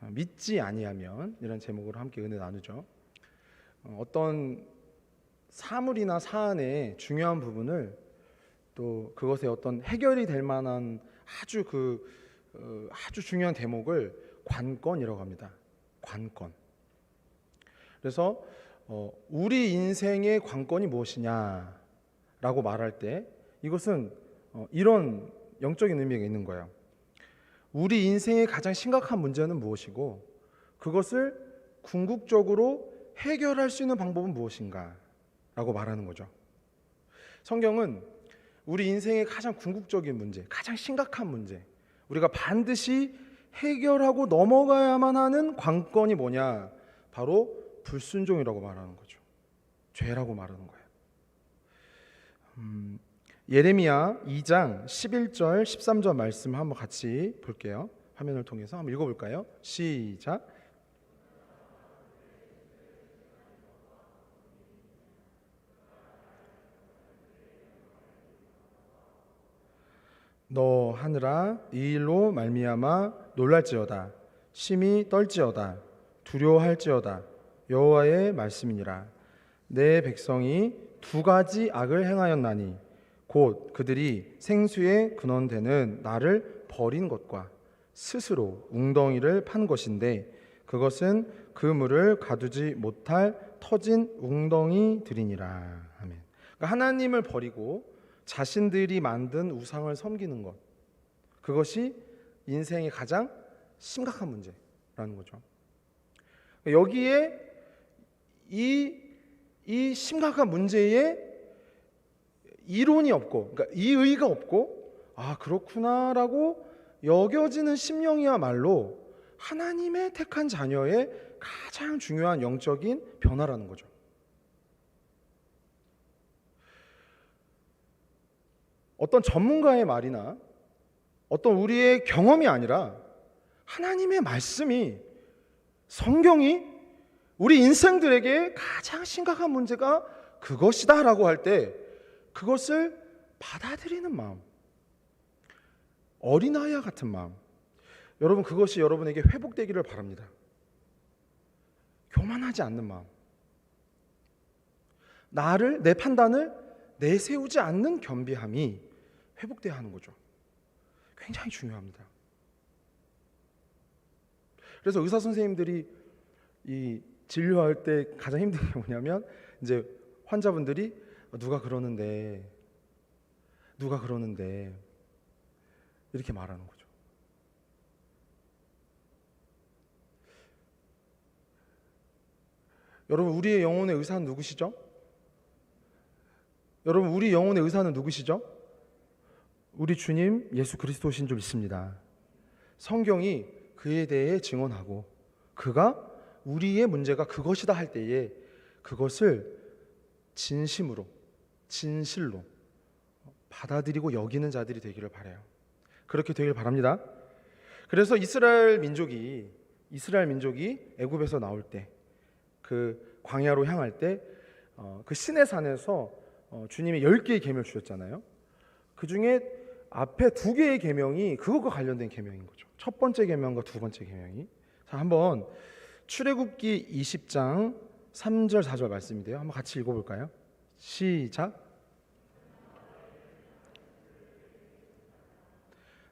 믿지 아니하면 이런 제목으로 함께 은혜 나누죠. 어떤 사물이나 사안의 중요한 부분을 또 그것의 어떤 해결이 될 만한 아주 중요한 대목을 관건이라고 합니다. 관건. 그래서 우리 인생의 관건이 무엇이냐라고 말할 때 이것은 이런 영적인 의미가 있는 거예요. 우리 인생의 가장 심각한 문제는 무엇이고 그것을 궁극적으로 해결할 수 있는 방법은 무엇인가 라고 말하는 거죠. 성경은 우리 인생의 가장 궁극적인 문제, 가장 심각한 문제, 우리가 반드시 해결하고 넘어가야만 하는 관건이 뭐냐? 바로 불순종이라고 말하는 거죠. 죄라고 말하는 거예요. 예레미야 2장 11절 13절 말씀 한번 같이 볼게요. 화면을 통해서 한번 읽어볼까요? 시작. 너 하늘아 이 일로 말미암아 놀랄지어다. 심히 떨지어다. 두려워할지어다. 여호와의 말씀이니라. 내 백성이 두 가지 악을 행하였나니 곧 그들이 생수의 근원되는 나를 버린 것과 스스로 웅덩이를 판 것인데 그것은 그 물을 가두지 못할 터진 웅덩이들이니라. 아멘. 그러니까 하나님을 버리고 자신들이 만든 우상을 섬기는 것, 그것이 인생의 가장 심각한 문제라는 거죠. 여기에 이 심각한 문제에 이론이 없고, 그러니까 이의가 없고, 그렇구나라고 여겨지는 심령이야말로 하나님의 택한 자녀의 가장 중요한 영적인 변화라는 거죠. 어떤 전문가의 말이나 어떤 우리의 경험이 아니라 하나님의 말씀이, 성경이 우리 인생들에게 가장 심각한 문제가 그것이다 라고 할 때 그것을 받아들이는 마음, 어린아이와 같은 마음, 여러분 그것이 여러분에게 회복되기를 바랍니다. 교만하지 않는 마음, 내 판단을 내세우지 않는 겸비함이 회복돼야 하는 거죠. 굉장히 중요합니다. 그래서 의사 선생님들이 이 진료할 때 가장 힘든 게 뭐냐면 이제 환자분들이 누가 그러는데 이렇게 말하는 거죠. 여러분 우리의 영혼의 의사는 누구시죠? 여러분 우리 영혼의 의사는 누구시죠? 우리 주님 예수 그리스도신 줄 믿습니다. 성경이 그에 대해 증언하고 그가 우리의 문제가 그것이다 할 때에 그것을 진심으로, 진실로 받아들이고 여기는 자들이 되기를 바라요. 그렇게 되길 바랍니다. 그래서 이스라엘 민족이 애굽에서 나올 때, 그 광야로 향할 때 그 시내산에서 주님이 10개의 계명을 주셨잖아요. 그 중에 앞에 2개의 계명이 그것과 관련된 계명인 거죠. 첫 번째 계명과 두 번째 계명이. 자, 한번 출애굽기 20장 3절 4절 말씀인데요. 한번 같이 읽어볼까요? 시작.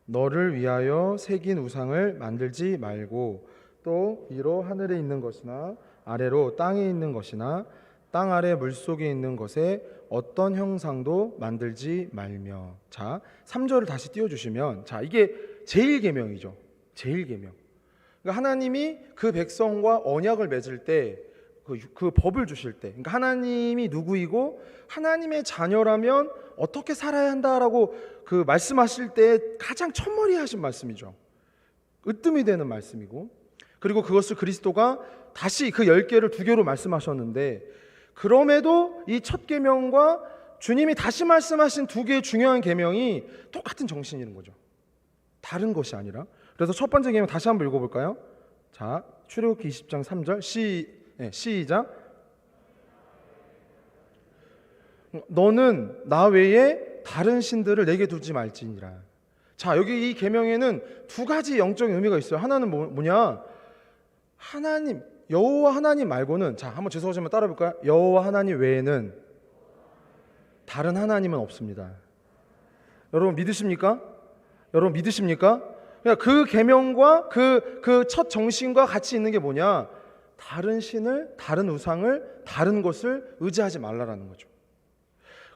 너를 위하여 새긴 우상을 만들지 말고 또 위로 하늘에 있는 것이나 아래로 땅에 있는 것이나 땅 아래 물속에 있는 것에 어떤 형상도 만들지 말며. 자, 3절을 다시 띄워주시면, 자, 이게 제1계명이죠. 제1계명. 그러니까 하나님이 그 백성과 언약을 맺을 때, 그 법을 주실 때, 그러니까 하나님이 누구이고 하나님의 자녀라면 어떻게 살아야 한다라고 그 말씀하실 때 가장 첫머리에 하신 말씀이죠. 으뜸이 되는 말씀이고, 그리고 그것을 그리스도가 다시 그 10개를 2개로 말씀하셨는데, 그럼에도 이 첫 계명과 주님이 다시 말씀하신 2개의 중요한 계명이 똑같은 정신인 거죠. 다른 것이 아니라. 그래서 첫 번째 계명 다시 한번 읽어볼까요? 자, 출애굽기 20장 3절 시작. 너는 나 외에 다른 신들을 내게 두지 말지니라. 자, 여기 이 계명에는 2가지 영적인 의미가 있어요. 하나는 뭐냐? 하나님, 여호와 하나님 말고는, 자, 한번 죄송하지만 따라 볼까요? 여호와 하나님 외에는 다른 하나님은 없습니다. 여러분 믿으십니까? 여러분 믿으십니까? 그러니까 그 계명과 그 첫 정신과 같이 있는 게 뭐냐? 다른 신을, 다른 우상을, 다른 것을 의지하지 말라라는 거죠.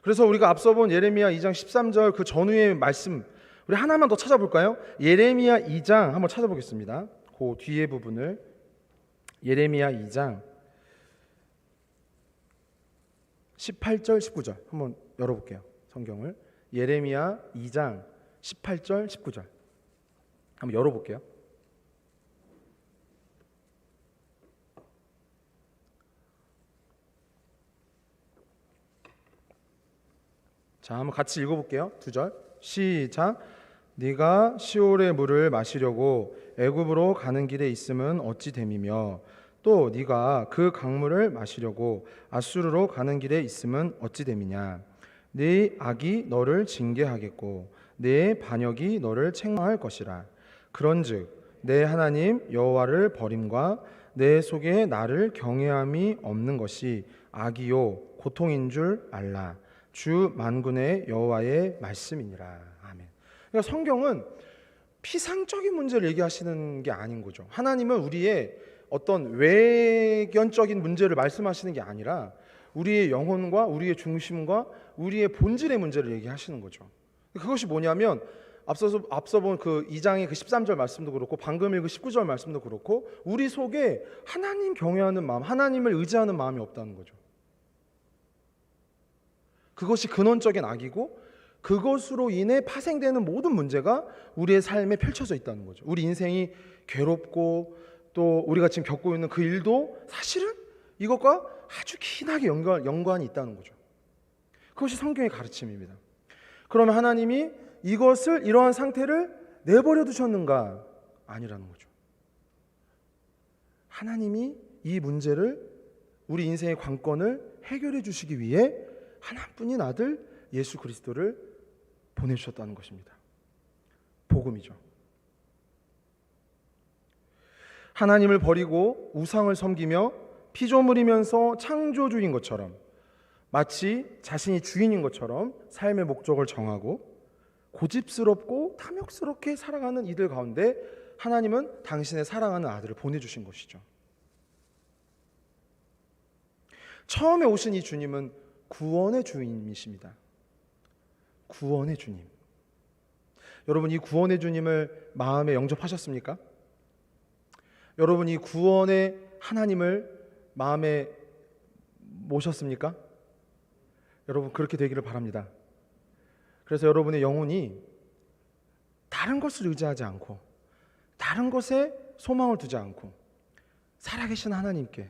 그래서 우리가 앞서 본 예레미야 2장 13절 그 전후의 말씀, 우리 하나만 더 찾아볼까요? 예레미야 2장 한번 찾아보겠습니다. 그 뒤에 부분을, 예레미야 2장 18절 19절 한번 열어볼게요. 성경을 예레미야 2장 18절 19절 한번 열어볼게요. 자, 한번 같이 읽어볼게요. 2절 시작. 네가 시올의 물을 마시려고 애굽으로 가는 길에 있음은 어찌 됨이며 또 네가 그 강물을 마시려고 아수르로 가는 길에 있음은 어찌 됨이냐. 네 악이 너를 징계하겠고 네 반역이 너를 책망할 것이라. 그런즉 내 하나님 여호와를 버림과 내 속에 나를 경외함이 없는 것이 악이요 고통인 줄 알라. 주 만군의 여호와의 말씀이니라. 아멘. 그러니까 성경은 피상적인 문제를 얘기하시는 게 아닌 거죠. 하나님은 우리의 어떤 외견적인 문제를 말씀하시는 게 아니라 우리의 영혼과 우리의 중심과 우리의 본질의 문제를 얘기하시는 거죠. 그것이 뭐냐면 앞서 본 그 2장의 그 13절 말씀도 그렇고 방금 읽은 19절 말씀도 그렇고 우리 속에 하나님 경외하는 마음, 하나님을 의지하는 마음이 없다는 거죠. 그것이 근원적인 악이고 그것으로 인해 파생되는 모든 문제가 우리의 삶에 펼쳐져 있다는 거죠. 우리 인생이 괴롭고 또 우리가 지금 겪고 있는 그 일도 사실은 이것과 아주 긴하게 연관이 있다는 거죠. 그것이 성경의 가르침입니다. 그러면 하나님이 이것을, 이러한 상태를 내버려 두셨는가? 아니라는 거죠. 하나님이 이 문제를, 우리 인생의 관건을 해결해 주시기 위해 하나뿐인 아들 예수 그리스도를 보내주셨다는 것입니다. 복음이죠. 하나님을 버리고 우상을 섬기며 피조물이면서 창조주인 것처럼, 마치 자신이 주인인 것처럼 삶의 목적을 정하고 고집스럽고 탐욕스럽게 살아가는 이들 가운데 하나님은 당신의 사랑하는 아들을 보내주신 것이죠. 처음에 오신 이 주님은 구원의 주님이십니다. 구원의 주님. 여러분, 이 구원의 주님을 마음에 영접하셨습니까? 여러분, 이 구원의 하나님을 마음에 모셨습니까? 여러분, 그렇게 되기를 바랍니다. 그래서 여러분의 영혼이 다른 것을 의지하지 않고 다른 것에 소망을 두지 않고 살아계신 하나님께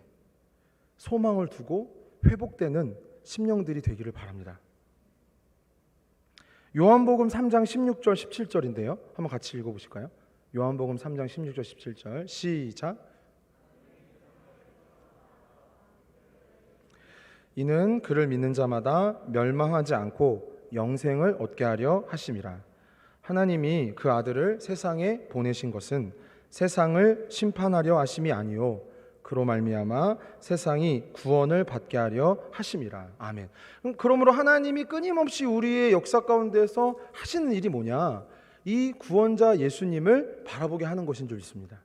소망을 두고 회복되는 심령들이 되기를 바랍니다. 요한복음 3장 16절 17절인데요. 한번 같이 읽어보실까요? 요한복음 3장 16절 17절 시작. 이는 그를 믿는 자마다 멸망하지 않고 영생을 얻게 하려 하심이라. 하나님이 그 아들을 세상에 보내신 것은 세상을 심판하려 하심이 아니요 그로 말미암아 세상이 구원을 받게 하려 하심이라. 아멘. 그러므로 하나님이 끊임없이 우리의 역사 가운데서 하시는 일이 뭐냐? 이 구원자 예수님을 바라보게 하는 것인 줄 믿습니다.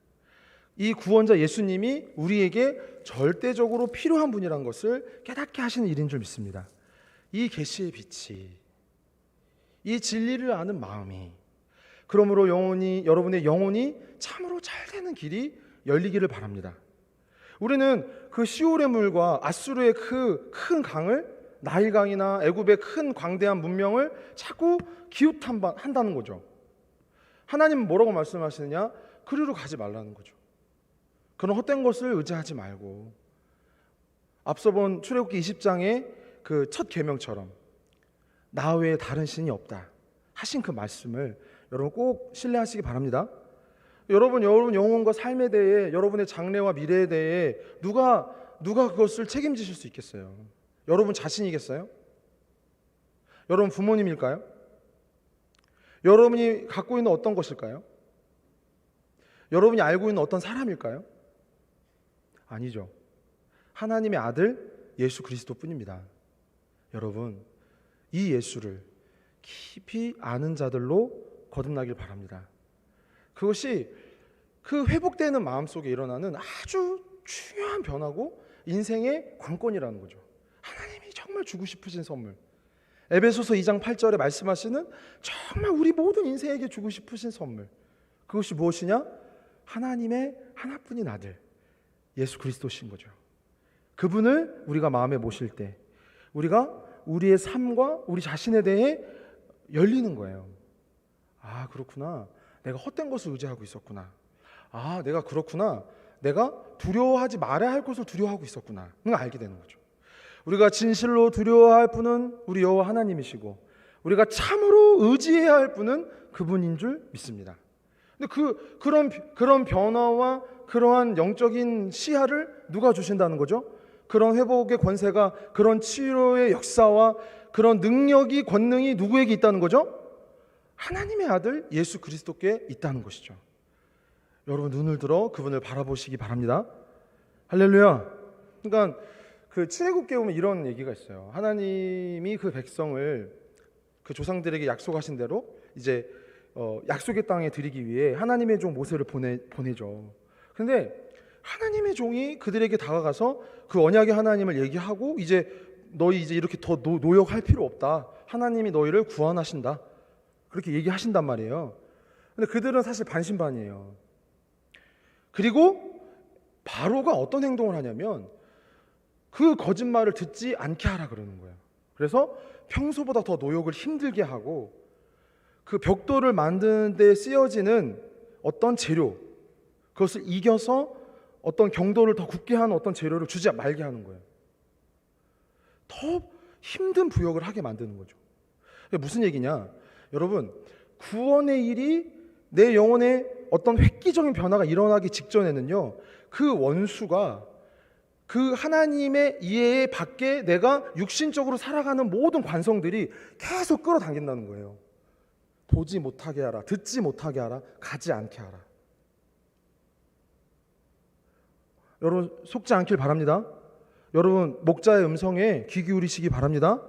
이 구원자 예수님이 우리에게 절대적으로 필요한 분이라는 것을 깨닫게 하시는 일인 줄 믿습니다. 이 계시의 빛이, 이 진리를 아는 마음이, 그러므로 여러분의 영혼이 참으로 잘 되는 길이 열리기를 바랍니다. 우리는 그 시올의 물과 아수르의 그 큰 강을, 나일강이나 애굽의 큰 광대한 문명을 자꾸 기웃한다는 거죠. 하나님은 뭐라고 말씀하시느냐? 그리로 가지 말라는 거죠. 그런 헛된 것을 의지하지 말고 앞서 본 출애굽기 20장의 그 첫 계명처럼 나 외에 다른 신이 없다 하신 그 말씀을 여러분 꼭 신뢰하시기 바랍니다. 여러분 영혼과 삶에 대해, 여러분의 장래와 미래에 대해 누가 그것을 책임지실 수 있겠어요? 여러분 자신이겠어요? 여러분 부모님일까요? 여러분이 갖고 있는 어떤 것일까요? 여러분이 알고 있는 어떤 사람일까요? 아니죠. 하나님의 아들 예수 그리스도뿐입니다. 여러분, 이 예수를 깊이 아는 자들로 거듭나길 바랍니다. 그것이 그 회복되는 마음속에 일어나는 아주 중요한 변화고 인생의 관건이라는 거죠. 하나님이 정말 주고 싶으신 선물, 에베소서 2장 8절에 말씀하시는 정말 우리 모든 인생에게 주고 싶으신 선물, 그것이 무엇이냐? 하나님의 하나뿐인 아들 예수 그리스도신 거죠. 그분을 우리가 마음에 모실 때 우리가 우리의 삶과 우리 자신에 대해 열리는 거예요. 아, 그렇구나. 내가 헛된 것을 의지하고 있었구나. 아, 내가 그렇구나. 내가 두려워하지 말아야 할 것을 두려워하고 있었구나. 그걸 알게 되는 거죠. 우리가 진실로 두려워할 분은 우리 여호와 하나님이시고 우리가 참으로 의지해야 할 분은 그분인 줄 믿습니다. 근데 그런 변화와 그러한 영적인 시야를 누가 주신다는 거죠? 그런 회복의 권세가, 그런 치료의 역사와 그런 능력이, 권능이 누구에게 있다는 거죠? 하나님의 아들 예수 그리스도께 있다는 것이죠. 여러분, 눈을 들어 그분을 바라보시기 바랍니다. 할렐루야. 그러니까 그 출애굽기에 보면 이런 얘기가 있어요. 하나님이 그 백성을 그 조상들에게 약속하신 대로 이제 약속의 땅에 들이기 위해 하나님의 종 모세를 보내죠. 그런데 하나님의 종이 그들에게 다가가서 그 언약의 하나님을 얘기하고 이제 너희 이제 이렇게 더 노력할 필요 없다. 하나님이 너희를 구원하신다. 그렇게 얘기하신단 말이에요. 근데 그들은 사실 반신반의해요. 그리고 바로가 어떤 행동을 하냐면 그 거짓말을 듣지 않게 하라 그러는 거예요. 그래서 평소보다 더 노력을 힘들게 하고 그 벽돌을 만드는 데 쓰여지는 어떤 재료, 그것을 이겨서 어떤 경도를 더 굳게 하는 어떤 재료를 주지 말게 하는 거예요. 더 힘든 부역을 하게 만드는 거죠. 무슨 얘기냐? 여러분, 구원의 일이 내 영혼에 어떤 획기적인 변화가 일어나기 직전에는요, 그 원수가 그 하나님의 이해 밖에 내가 육신적으로 살아가는 모든 관성들이 계속 끌어당긴다는 거예요. 보지 못하게 하라, 듣지 못하게 하라, 가지 않게 하라. 여러분, 속지 않길 바랍니다. 여러분, 목자의 음성에 귀 기울이시기 바랍니다.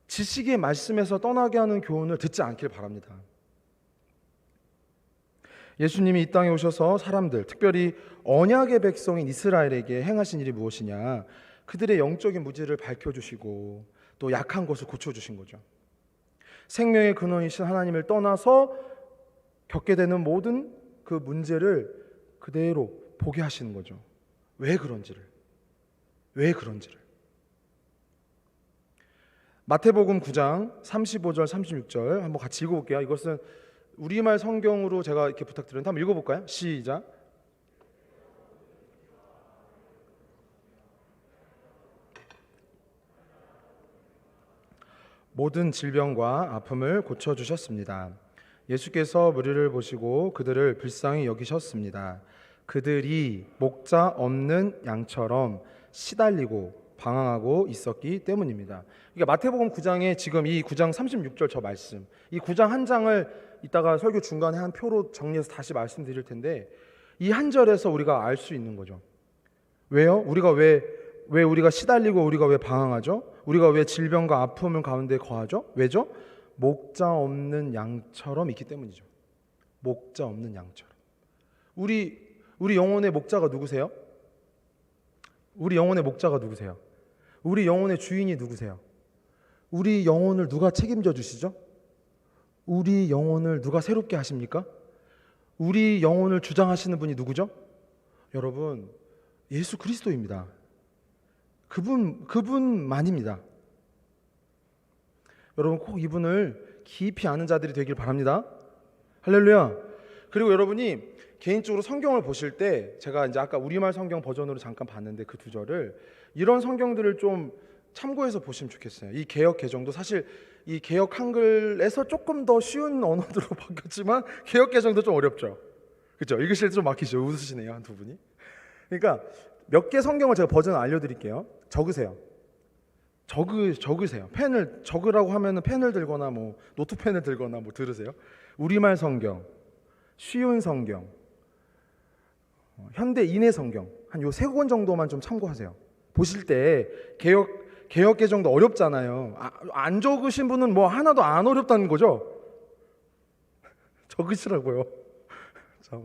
지식의 말씀에서 떠나게 하는 교훈을 듣지 않길 바랍니다. 예수님이 이 땅에 오셔서 사람들, 특별히 언약의 백성인 이스라엘에게 행하신 일이 무엇이냐? 그들의 영적인 무지를 밝혀주시고 또 약한 것을 고쳐주신 거죠. 생명의 근원이신 하나님을 떠나서 겪게 되는 모든 그 문제를 그대로 보게 하시는 거죠. 왜 그런지를. 마태복음 9장 35절 36절 한번 같이 읽어볼게요. 이것은 우리말 성경으로 제가 이렇게 부탁드렸는데 한번 읽어볼까요? 시작. 모든 질병과 아픔을 고쳐주셨습니다. 예수께서 무리를 보시고 그들을 불쌍히 여기셨습니다. 그들이 목자 없는 양처럼 시달리고 방황하고 있었기 때문입니다. 그러니까 마태복음 9장에 지금 이 9장 36절 저 말씀, 이 9장 한 장을 이따가 설교 중간에 한 표로 정리해서 다시 말씀드릴 텐데 이 한 절에서 우리가 알 수 있는 거죠. 왜요? 우리가 왜 우리가 시달리고 우리가 왜 방황하죠? 우리가 왜 질병과 아픔을 가운데 거하죠? 왜죠? 목자 없는 양처럼 있기 때문이죠. 목자 없는 양처럼. 우리 영혼의 목자가 누구세요? 우리 영혼의 목자가 누구세요? 우리 영혼의 주인이 누구세요? 우리 영혼을 누가 책임져 주시죠? 우리 영혼을 누가 새롭게 하십니까? 우리 영혼을 주장하시는 분이 누구죠? 여러분, 예수 그리스도입니다. 그분만입니다. 여러분, 꼭 이분을 깊이 아는 자들이 되길 바랍니다. 할렐루야. 그리고 여러분이 개인적으로 성경을 보실 때 제가 이제 아까 우리말 성경 버전으로 잠깐 봤는데 그 두 절을 이런 성경들을 좀 참고해서 보시면 좋겠어요. 이 개역 개정도 사실 이 개역 한글에서 조금 더 쉬운 언어로 바뀌었지만 개역 개정도 좀 어렵죠. 그렇죠? 읽으실 때 좀 막히죠. 웃으시네요, 한 두 분이. 그러니까 몇 개 성경을 제가 버전 알려드릴게요. 적으세요. 적으세요. 펜을 적으라고 하면은 펜을 들거나 뭐 노트펜을 들거나 뭐 들으세요. 우리말 성경, 쉬운 성경, 현대 인해 성경. 한 요 세 권 정도만 좀 참고하세요. 보실 때 개역 개정도 어렵잖아요. 안 적으신 분은 뭐 하나도 안 어렵다는 거죠? 적으시라고요. 자,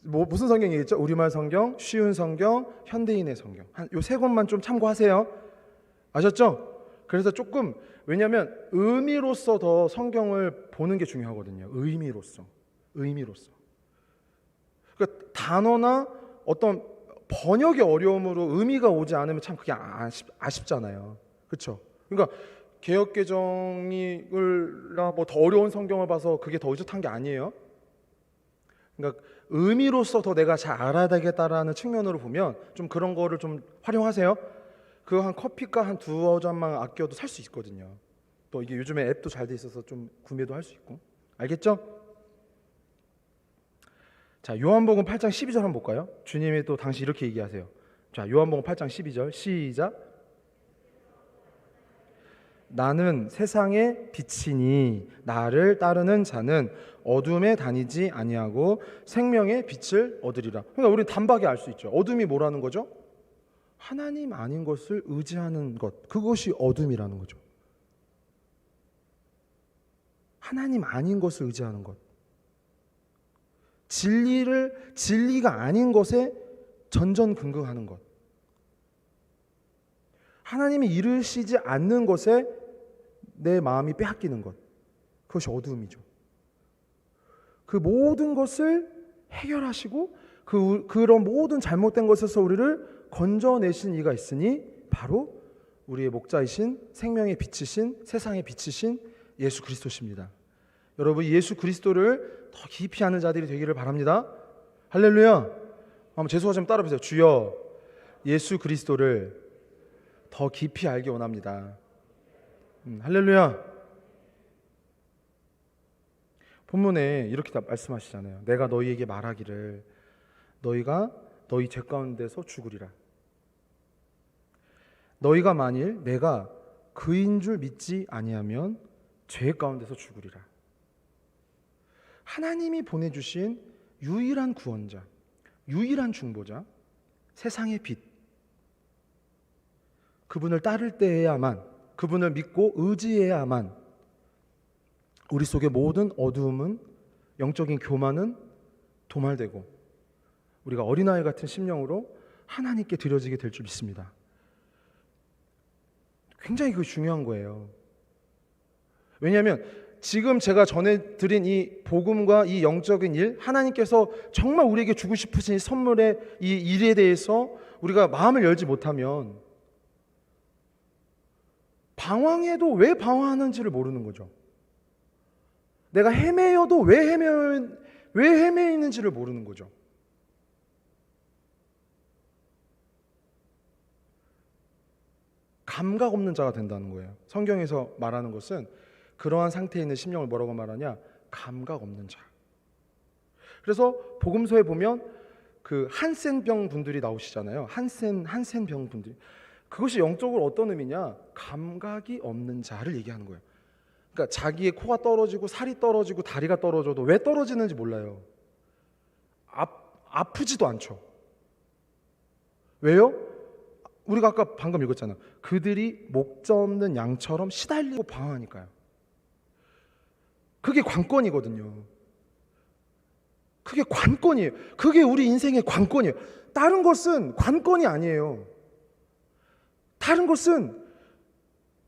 뭐 무슨 성경이겠죠? 우리말 성경, 쉬운 성경, 현대인의 성경. 한 요 세 권만 좀 참고하세요. 아셨죠? 그래서 조금, 왜냐하면 의미로서 더 성경을 보는 게 중요하거든요. 의미로서. 그러니까 단어나 어떤 번역의 어려움으로 의미가 오지 않으면 참 그게 아쉽잖아요. 그렇죠? 그러니까 개역 개정이나 뭐 더 어려운 성경을 봐서 그게 더 의젓한 게 아니에요. 그러니까 의미로서 더 내가 잘 알아야 되겠다라는 측면으로 보면 좀 그런 거를 좀 활용하세요. 그거 한 커피값 한 두어 잔만 아껴도 살 수 있거든요. 또 이게 요즘에 앱도 잘 돼 있어서 좀 구매도 할 수 있고. 알겠죠? 자, 요한복음 8장 12절 한번 볼까요? 주님이 또 당시 이렇게 얘기하세요. 자, 요한복음 8장 12절 시작. 나는 세상의 빛이니 나를 따르는 자는 어둠에 다니지 아니하고 생명의 빛을 얻으리라. 그러니까 우리는 단박에 알 수 있죠. 어둠이 뭐라는 거죠? 하나님 아닌 것을 의지하는 것, 그것이 어둠이라는 거죠. 하나님 아닌 것을 의지하는 것, 진리가 아닌 것에 전전긍긍하는 것, 하나님이 이르시지 않는 것에 내 마음이 빼앗기는 것, 그것이 어둠이죠. 그 모든 것을 해결하시고 그런 모든 잘못된 것에서 우리를 건져내신 이가 있으니 바로 우리의 목자이신 생명의 빛이신 세상의 빛이신 예수 그리스도십니다. 여러분, 예수 그리스도를 더 깊이 아는 자들이 되기를 바랍니다. 할렐루야. 한번 제수와 좀 따라 보세요. 주여, 예수 그리스도를 더 깊이 알기 원합니다. 할렐루야. 본문에 이렇게 말씀하시잖아요. 내가 너희에게 말하기를 너희가 너희 죄 가운데서 죽으리라. 너희가 만일 내가 그인 줄 믿지 아니하면 죄 가운데서 죽으리라. 하나님이 보내주신 유일한 구원자, 유일한 중보자, 세상의 빛, 그분을 따를 때에야만, 그분을 믿고 의지해야만 우리 속의 모든 어두움은, 영적인 교만은 도말되고 우리가 어린아이 같은 심령으로 하나님께 드려지게 될 줄 믿습니다. 굉장히 그게 중요한 거예요. 왜냐하면 지금 제가 전해드린 이 복음과 이 영적인 일, 하나님께서 정말 우리에게 주고 싶으신 선물의 이 일에 대해서 우리가 마음을 열지 못하면 방황해도 왜 방황하는지를 모르는 거죠. 내가 헤매여도 왜 헤매 있는지를 모르는 거죠. 감각 없는 자가 된다는 거예요. 성경에서 말하는 것은 그러한 상태에 있는 심령을 뭐라고 말하냐? 감각 없는 자. 그래서 복음서에 보면 그 한센병 분들이 나오시잖아요. 한센병 분들이. 그것이 영적으로 어떤 의미냐? 감각이 없는 자를 얘기하는 거예요. 그러니까 자기의 코가 떨어지고 살이 떨어지고 다리가 떨어져도 왜 떨어지는지 몰라요. 아프지도 않죠. 왜요? 우리가 아까 방금 읽었잖아요. 그들이 목자 없는 양처럼 시달리고 방황하니까요. 그게 관건이거든요. 그게 관건이에요. 그게 우리 인생의 관건이에요. 다른 것은 관건이 아니에요. 다른 것은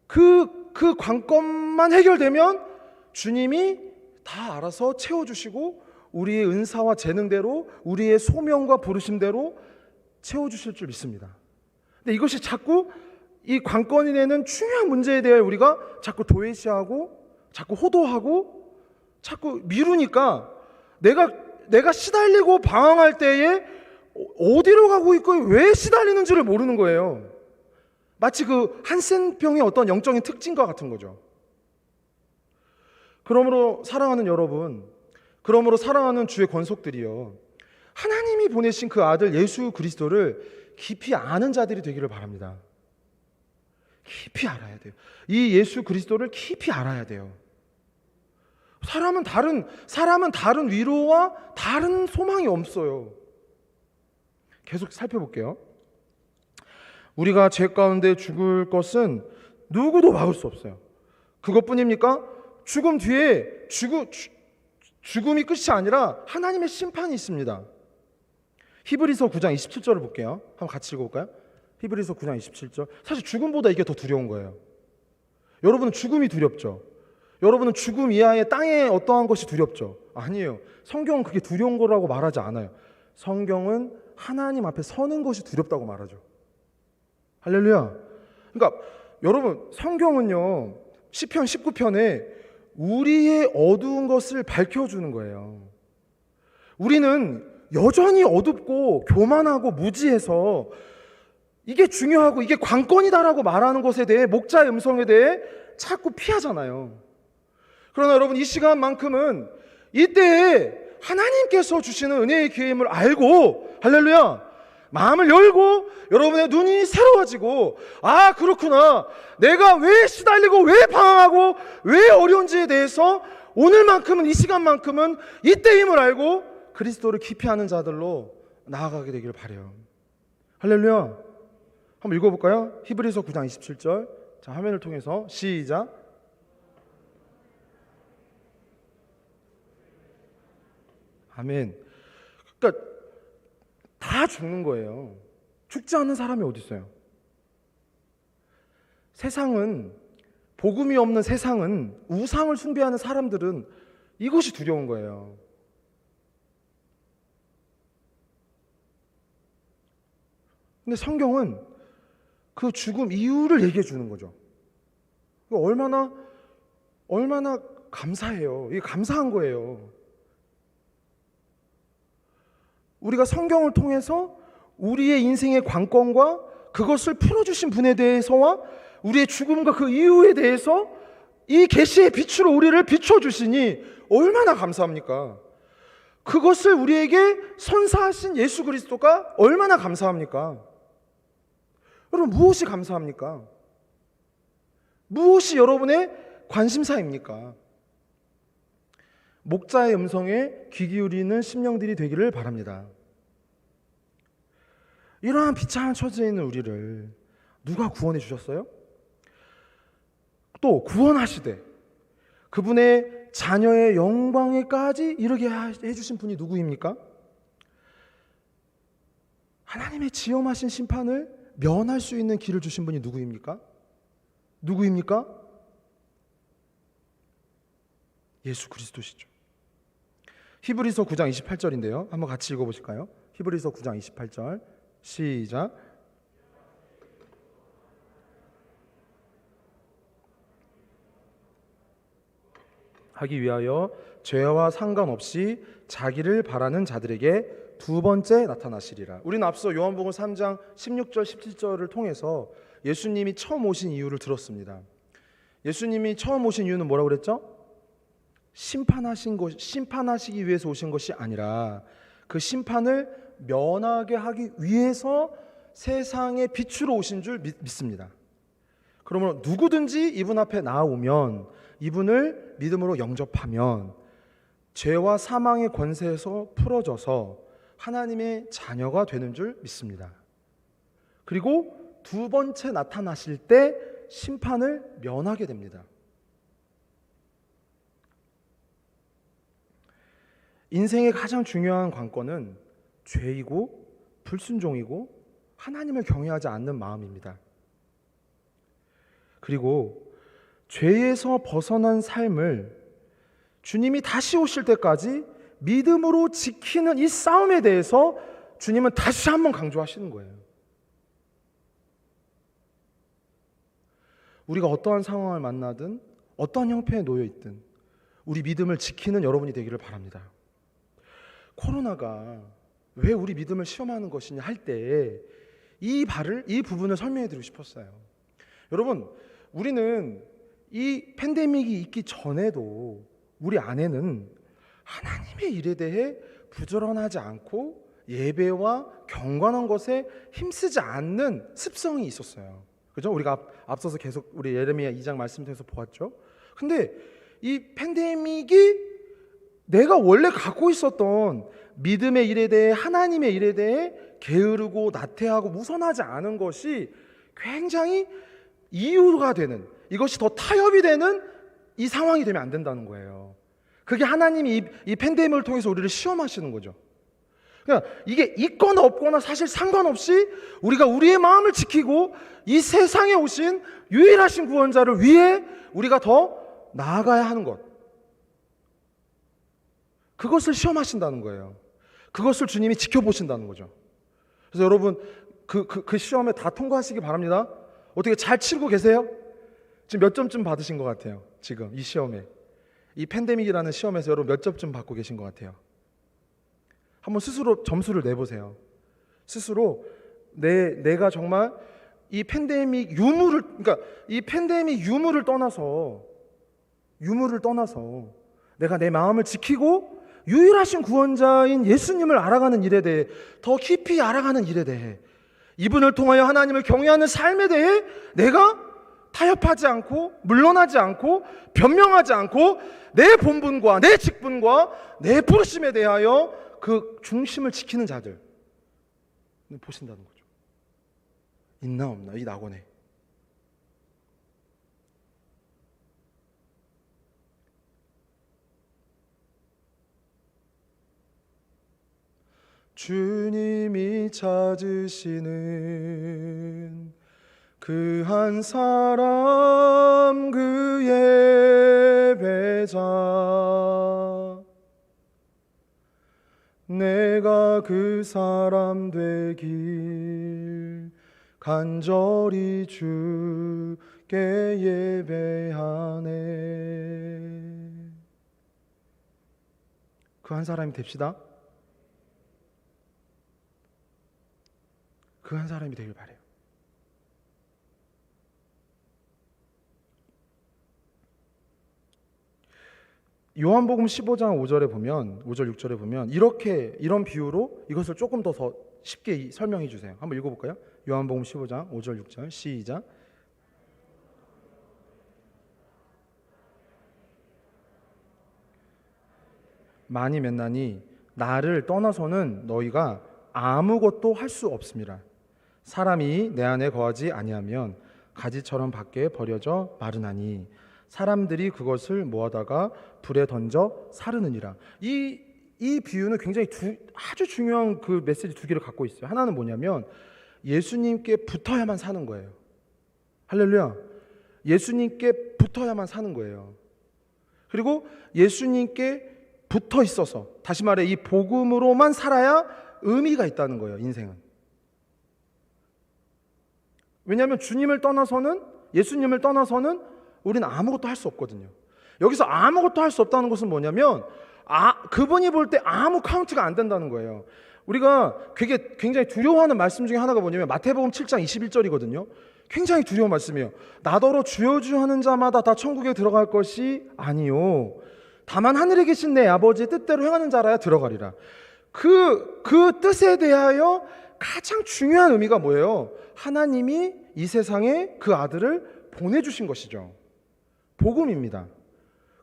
그 관건만 해결되면 주님이 다 알아서 채워주시고 우리의 은사와 재능대로 우리의 소명과 부르심대로 채워주실 줄 믿습니다. 근데 이것이 자꾸 이 관건이 되는 중요한 문제에 대해 우리가 자꾸 도외시하고 자꾸 호도하고 자꾸 미루니까 내가 시달리고 방황할 때에 어디로 가고 있고 왜 시달리는지를 모르는 거예요. 마치 그 한센병의 어떤 영적인 특징과 같은 거죠. 그러므로 사랑하는 여러분, 그러므로 사랑하는 주의 권속들이요, 하나님이 보내신 그 아들 예수 그리스도를 깊이 아는 자들이 되기를 바랍니다. 깊이 알아야 돼요. 이 예수 그리스도를 깊이 알아야 돼요. 사람은 다른 위로와 다른 소망이 없어요. 계속 살펴볼게요. 우리가 죄 가운데 죽을 것은 누구도 막을 수 없어요. 그것뿐입니까? 죽음 뒤에 죽음이 끝이 아니라 하나님의 심판이 있습니다. 히브리서 9장 27절을 볼게요. 한번 같이 읽어볼까요? 히브리서 9장 27절. 사실 죽음보다 이게 더 두려운 거예요. 여러분은 죽음이 두렵죠? 여러분은 죽음 이하의 땅에 어떠한 것이 두렵죠? 아니에요. 성경은 그게 두려운 거라고 말하지 않아요. 성경은 하나님 앞에 서는 것이 두렵다고 말하죠. 할렐루야. 그러니까 여러분, 성경은요, 시편 19편에 우리의 어두운 것을 밝혀주는 거예요. 우리는 여전히 어둡고 교만하고 무지해서 이게 중요하고 이게 관건이다라고 말하는 것에 대해, 목자의 음성에 대해 자꾸 피하잖아요. 그러나 여러분, 이 시간만큼은 이때에 하나님께서 주시는 은혜의 기회임을 알고, 할렐루야, 마음을 열고 여러분의 눈이 새로워지고, 아 그렇구나, 내가 왜 시달리고 왜 방황하고 왜 어려운지에 대해서 오늘만큼은, 이 시간만큼은 이때임을 알고 그리스도를 깊이 아는 자들로 나아가게 되기를 바라요. 할렐루야. 한번 읽어볼까요? 히브리서 9장 27절. 자, 화면을 통해서 시작. 아멘. 그러니까 다 죽는 거예요. 죽지 않는 사람이 어디 있어요? 세상은, 복음이 없는 세상은, 우상을 숭배하는 사람들은 이것이 두려운 거예요. 근데 성경은 그 죽음 이유를 얘기해 주는 거죠. 얼마나 감사해요. 이게 감사한 거예요. 우리가 성경을 통해서 우리의 인생의 관건과 그것을 풀어주신 분에 대해서와 우리의 죽음과 그 이유에 대해서 이 계시의 빛으로 우리를 비춰주시니 얼마나 감사합니까? 그것을 우리에게 선사하신 예수 그리스도가 얼마나 감사합니까? 여러분, 무엇이 감사합니까? 무엇이 여러분의 관심사입니까? 목자의 음성에 귀 기울이는 심령들이 되기를 바랍니다. 이러한 비참한 처지에 있는 우리를 누가 구원해 주셨어요? 또 구원하시되 그분의 자녀의 영광에까지 이르게 해주신 분이 누구입니까? 하나님의 지엄하신 심판을 면할 수 있는 길을 주신 분이 누구입니까? 누구입니까? 예수 그리스도시죠. 히브리서 9장 28절인데요. 한번 같이 읽어보실까요? 히브리서 9장 28절 시작. 하기 위하여 죄와 상관없이 자기를 바라는 자들에게 두 번째 나타나시리라. 우리는 앞서 요한복음 3장 16절 17절을 통해서 예수님이 처음 오신 이유를 들었습니다. 예수님이 처음 오신 이유는 뭐라고 그랬죠? 심판하시기 위해서 오신 것이 아니라 그 심판을 면하게 하기 위해서 세상의 빛으로 오신 줄 믿습니다. 그러므로 누구든지 이분 앞에 나아오면, 이분을 믿음으로 영접하면 죄와 사망의 권세에서 풀어져서 하나님의 자녀가 되는 줄 믿습니다. 그리고 두 번째 나타나실 때 심판을 면하게 됩니다. 인생의 가장 중요한 관건은 죄이고 불순종이고 하나님을 경외하지 않는 마음입니다. 그리고 죄에서 벗어난 삶을 주님이 다시 오실 때까지 믿음으로 지키는 이 싸움에 대해서 주님은 다시 한번 강조하시는 거예요. 우리가 어떠한 상황을 만나든 어떠한 형편에 놓여 있든 우리 믿음을 지키는 여러분이 되기를 바랍니다. 코로나가 왜 우리 믿음을 시험하는 것이냐 할 때 이 부분을 설명해 드리고 싶었어요. 여러분, 우리는 이 팬데믹이 있기 전에도 우리 안에는 하나님의 일에 대해 부지런하지 않고 예배와 경건한 것에 힘쓰지 않는 습성이 있었어요. 그죠? 우리가 앞서서 계속 우리 예레미야 2장 말씀 통해서 보았죠. 근데 이 팬데믹이 내가 원래 갖고 있었던 믿음의 일에 대해, 하나님의 일에 대해 게으르고 나태하고 무선하지 않은 것이 굉장히 이유가 되는, 이것이 더 타협이 되는 이 상황이 되면 안 된다는 거예요. 그게 하나님이 이 팬데믹을 통해서 우리를 시험하시는 거죠. 그러니까 이게 있거나 없거나 사실 상관없이 우리가 우리의 마음을 지키고 이 세상에 오신 유일하신 구원자를 위해 우리가 더 나아가야 하는 것, 그것을 시험하신다는 거예요. 그것을 주님이 지켜보신다는 거죠. 그래서 여러분 그 시험에 다 통과하시기 바랍니다. 어떻게 잘 치르고 계세요? 지금 몇 점쯤 받으신 것 같아요? 지금 이 시험에, 이 팬데믹이라는 시험에서 여러분 몇 점쯤 받고 계신 것 같아요? 한번 스스로 점수를 내보세요. 스스로 내가 정말 이 팬데믹 유무를, 그러니까 이 팬데믹 유무를 떠나서 내가 내 마음을 지키고 유일하신 구원자인 예수님을 알아가는 일에 대해, 더 깊이 알아가는 일에 대해, 이분을 통하여 하나님을 경외하는 삶에 대해 내가 타협하지 않고 물러나지 않고 변명하지 않고 내 본분과 내 직분과 내 부르심에 대하여 그 중심을 지키는 자들 보신다는 거죠. 있나 없나 이 낙원에. 주님이 찾으시는 그 한 사람, 그 예배자, 내가 그 사람 되길 간절히 주께 예배하네. 그 한 사람이 됩시다. 그 한 사람이 되길 바래요. 요한복음 15장 5절에 보면, 5절 6절에 보면 이런 비유로 이것을 조금 더 쉽게 설명해 주세요. 한번 읽어볼까요? 요한복음 15장 5절 6절 시작. 많이 맺나니 나를 떠나서는 너희가 아무것도 할 수 없습니다. 사람이 내 안에 거하지 아니하면 가지처럼 밖에 버려져 마르나니 사람들이 그것을 모아다가 불에 던져 사르느니라. 이 비유는 굉장히 아주 중요한 그 메시지 두 개를 갖고 있어요. 하나는 뭐냐면 예수님께 붙어야만 사는 거예요. 할렐루야. 예수님께 붙어야만 사는 거예요. 그리고 예수님께 붙어 있어서, 다시 말해 이 복음으로만 살아야 의미가 있다는 거예요. 인생은. 왜냐하면 주님을 떠나서는, 예수님을 떠나서는 우리는 아무것도 할 수 없거든요. 여기서 아무것도 할 수 없다는 것은 뭐냐면 그분이 볼 때 아무 카운트가 안 된다는 거예요. 우리가 굉장히 두려워하는 말씀 중에 하나가 뭐냐면 마태복음 7장 21절이거든요. 굉장히 두려운 말씀이에요. 나더러 주여 주여 하는 자마다 다 천국에 들어갈 것이 아니요 다만 하늘에 계신 내 아버지의 뜻대로 행하는 자라야 들어가리라. 그 뜻에 대하여 가장 중요한 의미가 뭐예요? 하나님이 이 세상에 그 아들을 보내주신 것이죠. 복음입니다.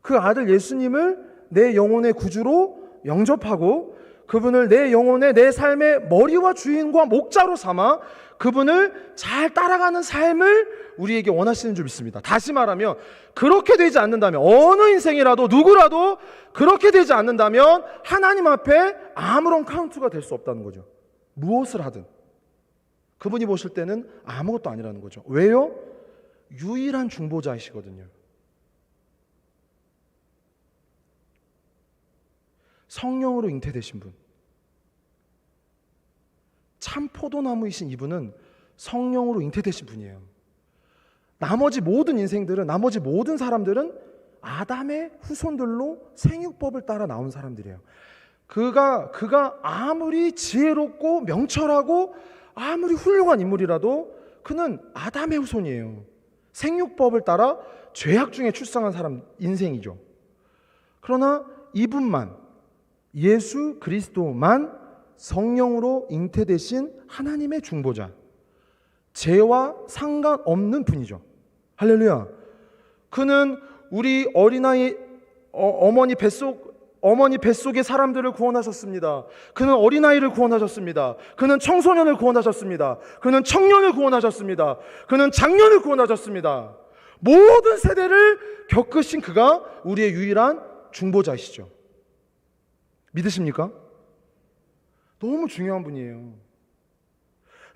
그 아들 예수님을 내 영혼의 구주로 영접하고 그분을 내 영혼의, 내 삶의 머리와 주인과 목자로 삼아 그분을 잘 따라가는 삶을 우리에게 원하시는 줄 믿습니다. 다시 말하면 그렇게 되지 않는다면, 어느 인생이라도 누구라도 그렇게 되지 않는다면 하나님 앞에 아무런 카운트가 될 수 없다는 거죠. 무엇을 하든 그분이 보실 때는 아무것도 아니라는 거죠. 왜요? 유일한 중보자이시거든요. 성령으로 잉태되신 분, 참 포도나무이신 이분은 성령으로 잉태되신 분이에요. 나머지 모든 인생들은, 나머지 모든 사람들은 아담의 후손들로 생육법을 따라 나온 사람들이에요. 그가 아무리 지혜롭고 명철하고 아무리 훌륭한 인물이라도 그는 아담의 후손이에요. 생육법을 따라 죄악 중에 출생한 사람 인생이죠. 그러나 이분만, 예수 그리스도만 성령으로 잉태되신 하나님의 중보자, 죄와 상관없는 분이죠. 할렐루야. 그는 우리 어린아이 어머니 뱃속 어머니 뱃속의 사람들을 구원하셨습니다. 그는 어린아이를 구원하셨습니다. 그는 청소년을 구원하셨습니다. 그는 청년을 구원하셨습니다. 그는 장년을 구원하셨습니다. 모든 세대를 겪으신 그가 우리의 유일한 중보자이시죠. 믿으십니까? 너무 중요한 분이에요.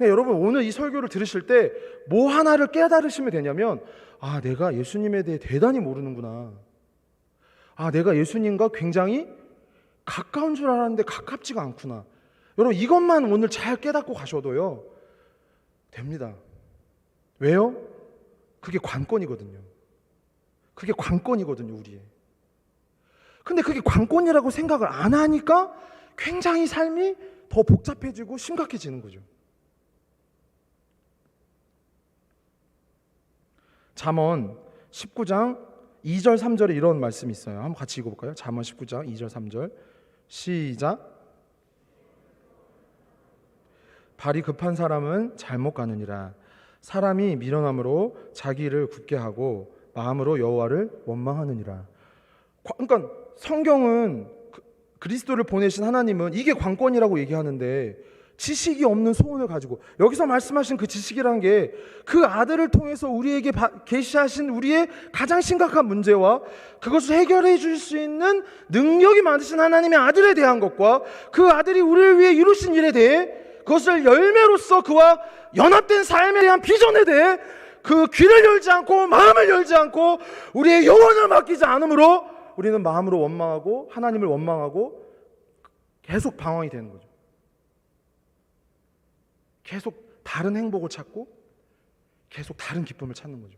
여러분, 오늘 이 설교를 들으실 때 뭐 하나를 깨달으시면 되냐면, 내가 예수님에 대해 대단히 모르는구나. 내가 예수님과 굉장히 가까운 줄 알았는데 가깝지가 않구나. 여러분, 이것만 오늘 잘 깨닫고 가셔도요, 됩니다. 왜요? 그게 관건이거든요. 그게 관건이거든요, 우리의. 근데 그게 관건이라고 생각을 안 하니까 굉장히 삶이 더 복잡해지고 심각해지는 거죠. 잠언 19장 2절 3절에 이런 말씀이 있어요. 한번 같이 읽어볼까요? 잠언 19장 2절 3절 시작. 발이 급한 사람은 잘못 가느니라. 사람이 미련함으로 자기를 굳게 하고 마음으로 여호와를 원망하느니라. 그러니까 성경은 그리스도를 보내신 하나님은 이게 관건이라고 얘기하는데, 지식이 없는 소원을 가지고, 여기서 말씀하신 그 지식이라는 게 그 아들을 통해서 우리에게 계시하신 우리의 가장 심각한 문제와 그것을 해결해 줄 수 있는 능력이 많으신 하나님의 아들에 대한 것과 그 아들이 우리를 위해 이루신 일에 대해, 그것을 열매로서 그와 연합된 삶에 대한 비전에 대해 그 귀를 열지 않고 마음을 열지 않고 우리의 영혼을 맡기지 않으므로 우리는 마음으로 원망하고 하나님을 원망하고 계속 방황이 되는 거죠. 계속 다른 행복을 찾고 계속 다른 기쁨을 찾는 거죠.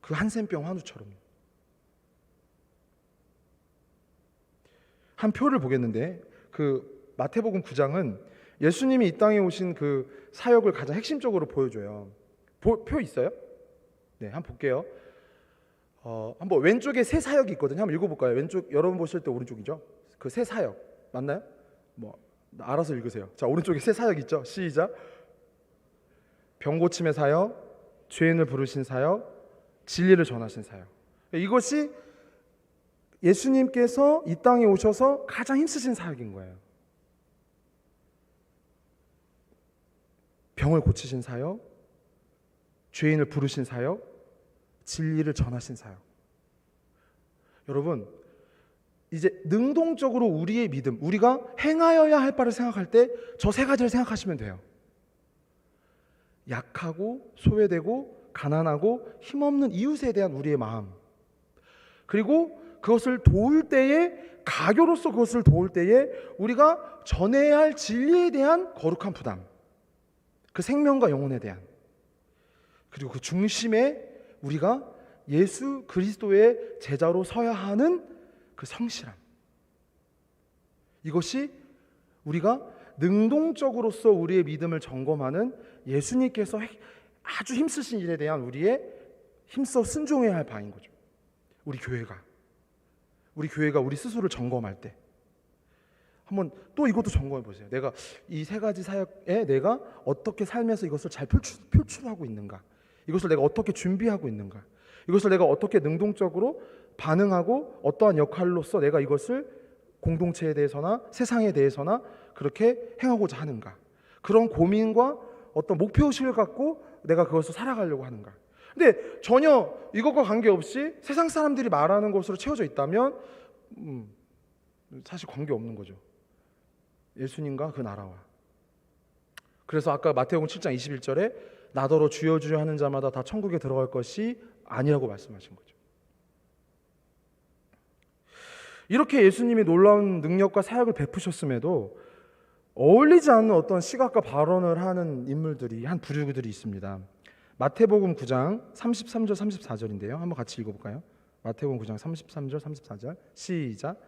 그 한센병 환우처럼요. 한 표를 보겠는데, 그 마태복음 9장은 예수님이 이 땅에 오신 그 사역을 가장 핵심적으로 보여줘요. 표 있어요? 네, 한번 볼게요. 한번 왼쪽에 세 사역이 있거든요. 한번 읽어볼까요? 왼쪽, 여러분 보실 때 오른쪽이죠? 그 세 사역 맞나요? 알아서 읽으세요. 자, 오른쪽에 세 사역 있죠? 시작. 병 고침의 사역, 죄인을 부르신 사역, 진리를 전하신 사역. 이것이 예수님께서 이 땅에 오셔서 가장 힘쓰신 사역인 거예요. 병을 고치신 사역, 죄인을 부르신 사역, 진리를 전하신 사역. 여러분, 이제 능동적으로 우리의 믿음, 우리가 행하여야 할 바를 생각할 때 저 세 가지를 생각하시면 돼요. 약하고 소외되고 가난하고 힘없는 이웃에 대한 우리의 마음, 그리고 그것을 도울 때에, 가교로서 그것을 도울 때에 우리가 전해야 할 진리에 대한 거룩한 부담, 그 생명과 영혼에 대한, 그리고 그 중심에 우리가 예수 그리스도의 제자로 서야 하는 그 성실함. 이것이 우리가 능동적으로서 우리의 믿음을 점검하는 예수님께서 아주 힘쓰신 일에 대한 우리의 힘써 순종해야 할 바인 거죠. 우리 교회가 우리 스스로를 점검할 때 한번 또 이것도 점검해 보세요. 내가 이 세 가지 사역에 내가 어떻게 삶에서 이것을 잘 표출하고 있는가, 이것을 내가 어떻게 준비하고 있는가, 이것을 내가 어떻게 능동적으로 반응하고 어떠한 역할로서 내가 이것을 공동체에 대해서나 세상에 대해서나 그렇게 행하고자 하는가, 그런 고민과 어떤 목표의식을 갖고 내가 그것을 살아가려고 하는가. 근데 전혀 이것과 관계없이 세상 사람들이 말하는 것으로 채워져 있다면 사실 관계없는 거죠. 예수님과 그 나라와. 그래서 아까 마태복음 7장 21절에 나더러 주여 주여 하는 자마다 다 천국에 들어갈 것이 아니라고 말씀하신 거죠. 이렇게 예수님이 놀라운 능력과 사역을 베푸셨음에도 어울리지 않는 어떤 시각과 발언을 하는 인물들이, 한 부류들이 있습니다. 마태복음 9장 33절 34절인데요. 한번 같이 읽어볼까요? 마태복음 9장 33절 34절 시작.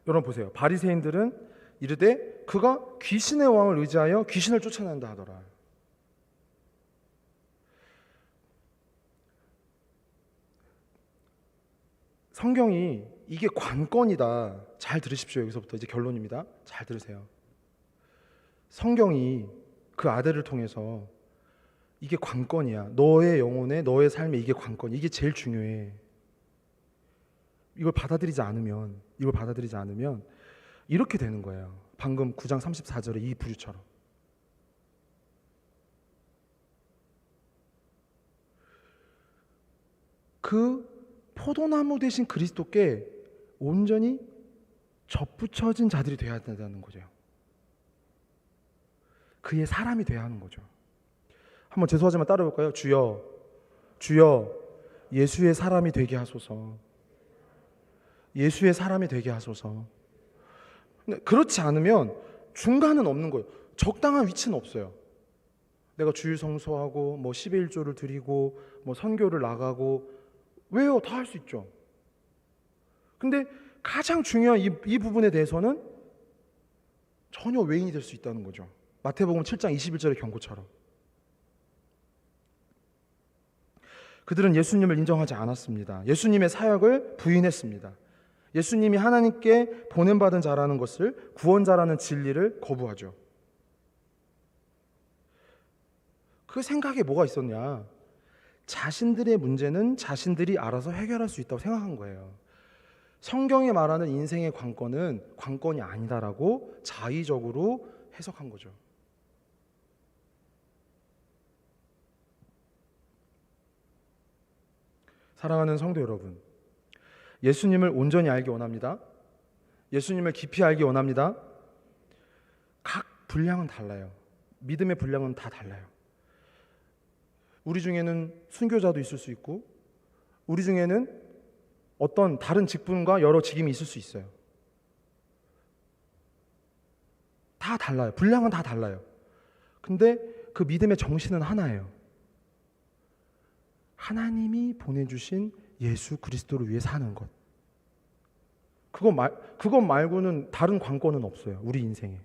여러분 보세요. 바리새인들은 이르되 그가 귀신의 왕을 의지하여 귀신을 쫓아낸다 하더라. 성경이 이게 관건이다. 잘 들으십시오. 여기서부터 이제 결론입니다. 잘 들으세요. 성경이 그 아들을 통해서 이게 관건이야. 너의 영혼에, 너의 삶에 이게 관건. 이게 제일 중요해. 이걸 받아들이지 않으면 이렇게 되는 거예요. 방금 9장 34절의 이 부류처럼. 그 포도나무 대신 그리스도께 온전히 접붙여진 자들이 되어야 된다는 거죠. 그의 사람이 되어야 하는 거죠. 한번 죄송하지만 따라볼까요? 주여, 주여, 예수의 사람이 되게 하소서. 예수의 사람이 되게 하소서. 근데 그렇지 않으면 중간은 없는 거예요. 적당한 위치는 없어요. 내가 주일 성수하고 뭐 11조를 드리고 뭐 선교를 나가고 왜요? 다 할 수 있죠. 근데 가장 중요한 이 부분에 대해서는 전혀 외인이 될 수 있다는 거죠. 마태복음 7장 21절의 경고처럼. 그들은 예수님을 인정하지 않았습니다. 예수님의 사역을 부인했습니다. 예수님이 하나님께 보냄받은 자라는 것을, 구원자라는 진리를 거부하죠. 그 생각에 뭐가 있었냐? 자신들의 문제는 자신들이 알아서 해결할 수 있다고 생각한 거예요. 성경이 말하는 인생의 관건은 관건이 아니다라고 자의적으로 해석한 거죠. 사랑하는 성도 여러분, 예수님을 온전히 알기 원합니다. 예수님을 깊이 알기 원합니다. 각 분량은 달라요. 믿음의 분량은 다 달라요. 우리 중에는 순교자도 있을 수 있고, 우리 중에는 어떤 다른 직분과 여러 직임이 있을 수 있어요. 다 달라요. 분량은 다 달라요. 근데 그 믿음의 정신은 하나예요. 하나님이 보내주신 예수 그리스도를 위해 사는 것. 그것 말고는 다른 관건은 없어요. 우리 인생에.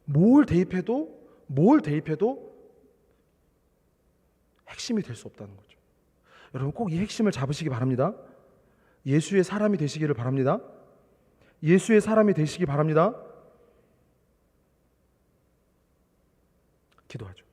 뭘 대입해도 핵심이 될 수 없다는 거죠. 여러분 꼭 이 핵심을 잡으시기 바랍니다. 예수의 사람이 되시기를 바랍니다. 예수의 사람이 되시기 바랍니다. 기도하죠.